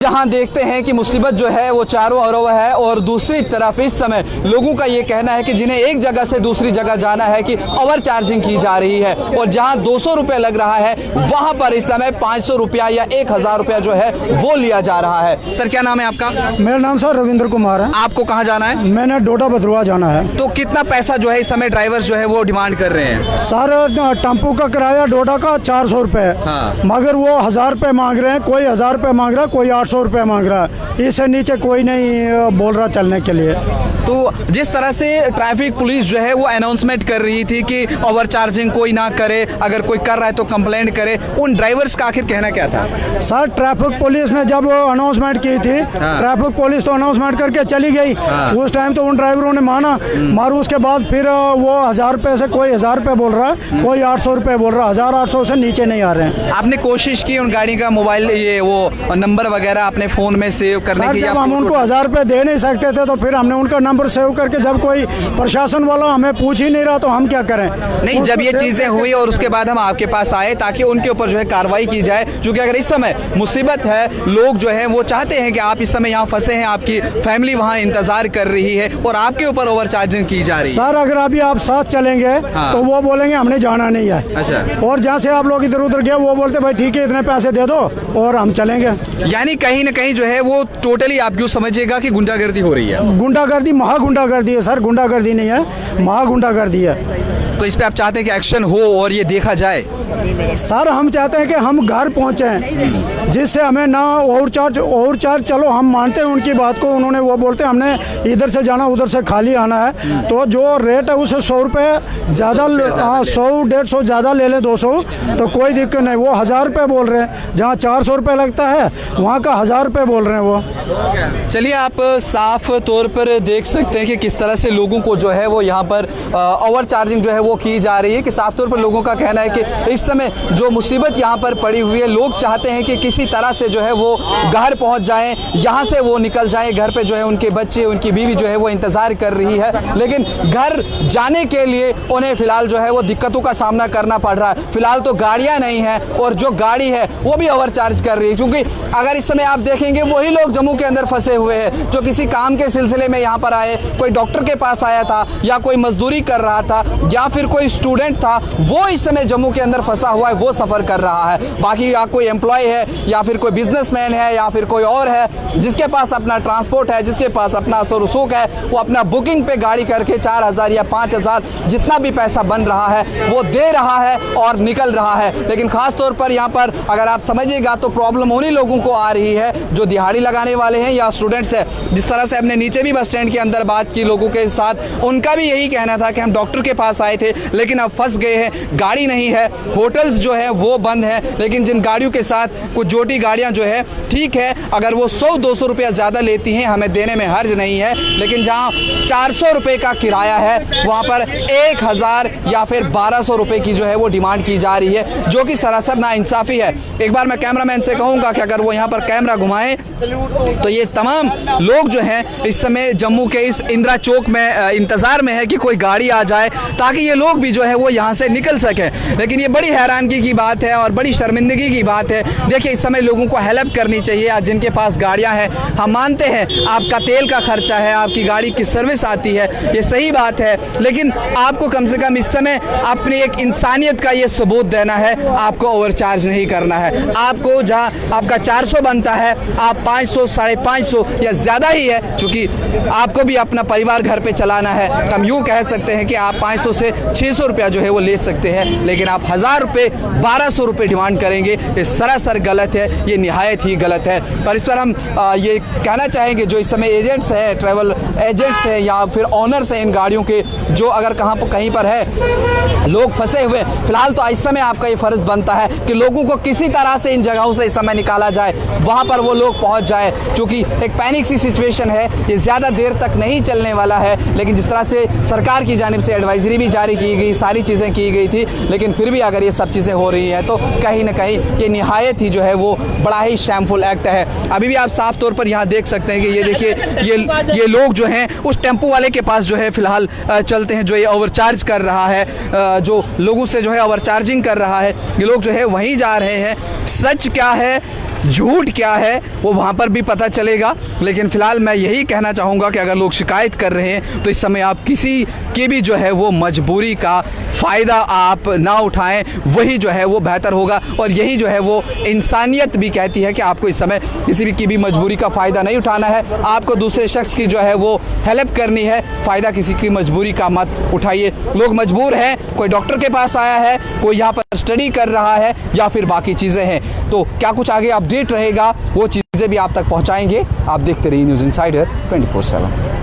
जहां देखते हैं कि मुसीबत जो है वो चारों ओर है और दूसरी तरफ इस समय लोगों का ये कहना है कि जिन्हें एक जगह से दूसरी जगह जाना है कि ओवर चार्जिंग की जा रही है और जहां 200 रुपये लग रहा है वहां पर इस समय 500 रुपया या 1000 रुपया जो है वो लिया जा रहा है। सर क्या नाम है आपका? मेरा नाम सर रविंद्र कुमार है। आपको कहाँ जाना है? मैंने डोडा बदरुआ जाना है। तो कितना पैसा जो है इस समय ड्राइवर्स जो है वो डिमांड कर रहे हैं? सर टेम्पो का किराया डोडा का 400 रुपये है। हाँ। मगर वो 1000 रुपये मांग रहे हैं, कोई 1000 रुपये मांग रहा है, कोई 800 रुपये मांग रहा है। इससे नीचे कोई नहीं बोल रहा चलने के लिए। तो जिस तरह से ट्रैफिक पुलिस जो है वो अनाउंसमेंट कर रही थी कि ओवर चार्जिंग कोई ना करे, अगर कोई कर रहा है तो कंप्लेंट करे, उन ड्राइवर्स का आखिर कहना क्या था? सर ट्रैफिक पुलिस ने जब अनाउंसमेंट की थी, ट्रैफिक पुलिस तो अनाउंसमेंट करके चली गई। उस टाइम तो उन ड्राइवरों ने माना, मगर उसके बाद फिर वो 1000 रुपये से कोई 1000 रुपये बोल रहा है, कोई 800 रुपये बोल रहा है। 1800 से नीचे नहीं आ रहे हैं। आपने कोशिश की उन गाड़ी का मोबाइल ये वो नंबर वगैरह अपने फ़ोन में सेव करने की? जब हम उनको 1000 रुपये दे नहीं सकते थे तो फिर हमने उनका नंबर सेव करके, जब कोई प्रशासन वाला हमें पूछ ही नहीं रहा तो हम क्या करें? नहीं, जब ये चीज़ें हुई और उसके बाद हम आपके पास आए ताकि उनके ऊपर जो है कार्रवाई की जाए, क्योंकि अगर इस समय मुसीबत है, लोग जो है वो चाहते हैं कि आप इस समय यहाँ फंसे हैं, आपकी फैमिली वहाँ इंतजार कर रही है और आपके ऊपर ओवर चार्जिंग की जा रही है। सर अगर अभी आप साथ चलेंगे तो वो बोलेंगे हमने जाना नहीं है। अच्छा। और जहाँ से आप लोग इधर उधर गए वो बोलते भाई ठीक है इतने पैसे दे दो और हम चलेंगे। यानी कहीं ना कहीं जो है वो टोटली आप यूँ समझिएगा कि गुंडागर्दी हो रही है। गुंडागर्दी, महागुंडागर्दी है सर, गुंडागर्दी नहीं है, महागुंडागर्दी है। तो इस पे आप चाहते हैं कि एक्शन हो और ये देखा जाए? सर हम चाहते हैं कि हम घर पहुंचे, जिससे हमें ना और चार्ज चलो हम मानते हैं उनकी बात को। उन्होंने वो बोलते हैं हमने इधर से जाना उधर से खाली आना है, तो जो रेट है उससे 100 रुपये ज़्यादा, 100-150 ज़्यादा ले लें, 200 तो कोई दिक्कत नहीं। वो 1000 रुपये बोल रहे हैं, जहाँ 400 रुपये लगता है वहाँ का 1000 रुपये बोल रहे हैं वो। चलिए आप साफ तौर पर देख सकते हैं कि किस तरह से लोगों को जो है वो यहाँ पर ओवर चार्जिंग जो है वो की जा रही है। कि साफ तौर पर लोगों का कहना है कि इस समय जो मुसीबत यहाँ पर पड़ी हुई है, लोग चाहते हैं कि किसी तरह से जो है वो घर पहुँच जाएं, यहाँ से वो निकल जाएं। घर पे जो है उनके बच्चे, उनकी बीवी जो है वो इंतज़ार कर रही है, लेकिन घर जाने के लिए उन्हें फ़िलहाल जो है वो दिक्कतों का सामना करना पड़ रहा है। फ़िलहाल तो गाड़ियाँ नहीं हैं और जो गाड़ी है वो भी ओवर चार्ज कर रही है, क्योंकि अगर इस समय आप देखेंगे वही लोग जम्मू के अंदर फंसे हुए हैं जो किसी काम के सिलसिले में यहाँ पर आए, कोई डॉक्टर के पास आया था या कोई मजदूरी कर रहा था या फिर कोई स्टूडेंट था, वो इस समय जम्मू के अंदर फंसा हुआ है, वो सफ़र कर रहा है। बाकी या कोई एम्प्लॉय है या फिर कोई बिजनेसमैन है या फिर कोई और है जिसके पास अपना ट्रांसपोर्ट है, जिसके पास अपना रसूख है, वो अपना बुकिंग पे गाड़ी करके 4000 या 5000 जितना भी पैसा बन रहा है वो दे रहा है और निकल रहा है। लेकिन ख़ास तौर पर यहाँ पर अगर आप समझिएगा तो प्रॉब्लम उन्हीं लोगों को आ रही है जो दिहाड़ी लगाने वाले हैं या स्टूडेंट्स हैं। जिस तरह से हमने नीचे भी बस स्टैंड के अंदर बात की लोगों के साथ, उनका भी यही कहना था कि हम डॉक्टर के पास आए थे लेकिन अब फंस गए हैं, गाड़ी नहीं है, होटल्स जो है वो बंद है। लेकिन जिन गाड़ियों के साथ कुछ जोटी गाड़ियां जो है ठीक है, अगर वो 100-200 रुपया ज़्यादा लेती हैं हमें देने में हर्ज नहीं है, लेकिन जहां 400 रुपये का किराया है वहां पर 1000 या फिर 1200 रुपये की जो है वो डिमांड की जा रही है, जो कि सरासर नाइंसाफ़ी है। एक बार मैं कैमरामैन से कहूँगा कि अगर वो यहाँ पर कैमरा घुमाएं तो ये तमाम लोग जो हैं इस समय जम्मू के इस इंदिरा चौक में इंतज़ार में है कि कोई गाड़ी आ जाए ताकि ये लोग भी जो है वो यहाँ से निकल सकें। लेकिन ये बड़ी हैरानगी की बात है और बड़ी शर्मिंदगी की बात है। देखिए इस समय लोगों को हेल्प करनी चाहिए जिनके पास गाड़ियाँ हैं। हम मानते हैं आपका तेल का खर्चा है, आपकी गाड़ी की सर्विस आती है, ये सही बात है, लेकिन आपको कम से कम इस समय अपनी एक इंसानियत का ये सबूत देना है। आपको ओवर चार्ज नहीं करना है। आपको जहाँ आपका 400 बनता है आप 500, 550 या ज़्यादा ही है, क्योंकि आपको भी अपना परिवार घर पे चलाना है। हम यूँ कह सकते हैं कि आप 500 से 600 रुपया जो है वो ले सकते हैं, लेकिन आप 1000 रुपये 1200 रुपये डिमांड करेंगे, ये सरासर गलत है, ये निहायत ही गलत है। पर इस पर हम ये कहना चाहेंगे जो इस समय एजेंट्स हैं, ट्रैवल एजेंट्स हैं या फिर ऑनर्स हैं इन गाड़ियों के, जो अगर कहीं पर है लोग फंसे हुए, फिलहाल तो इस समय आपका ये फ़र्ज़ बनता है कि लोगों को किसी तरह से इन जगहों से इस समय निकाला जाए, वहाँ पर वो लोग पहुँच जाए, क्योंकि एक पैनिक सी सिचुएशन है, ये ज़्यादा देर तक नहीं चलने वाला है। लेकिन जिस तरह से सरकार की जानिब से एडवाइजरी भी जारी की गई, सारी चीज़ें की गई थी, लेकिन फिर भी अगर ये सब चीज़ें हो रही हैं तो कहीं ना कहीं ये निहायत ही जो है वो बड़ा ही शैमफुल एक्ट है। अभी भी आप साफ तौर पर यहाँ देख सकते हैं कि ये देखिए ये लोग जो हैं उस टेम्पो वाले के पास जो है फ़िलहाल चलते हैं, जो ये ओवरचार्ज कर रहा है, जो लोगों से जो है ओवर चार्जिंग कर रहा है, ये लोग जो है वहीं जा रहे हैं। सच क्या है झूठ क्या है वो वहाँ पर भी पता चलेगा। लेकिन फ़िलहाल मैं यही कहना चाहूँगा कि अगर लोग शिकायत कर रहे हैं तो इस समय आप किसी की भी जो है वो मजबूरी का फ़ायदा आप ना उठाएं, वही जो है वो बेहतर होगा। और यही जो है वो इंसानियत भी कहती है कि आपको इस समय किसी की भी मजबूरी का फ़ायदा नहीं उठाना है, आपको दूसरे शख्स की जो है वो हेल्प करनी है। फ़ायदा किसी की मजबूरी का मत उठाइए। लोग मजबूर हैं, कोई डॉक्टर के पास आया है, कोई यहाँ पर स्टडी कर रहा है या फिर बाकी चीज़ें हैं। तो क्या कुछ आगे अपडेट रहेगा वो चीज़ें भी आप तक पहुँचाएंगे। आप देखते रहिए न्यूज़ इनसाइडर 24/7।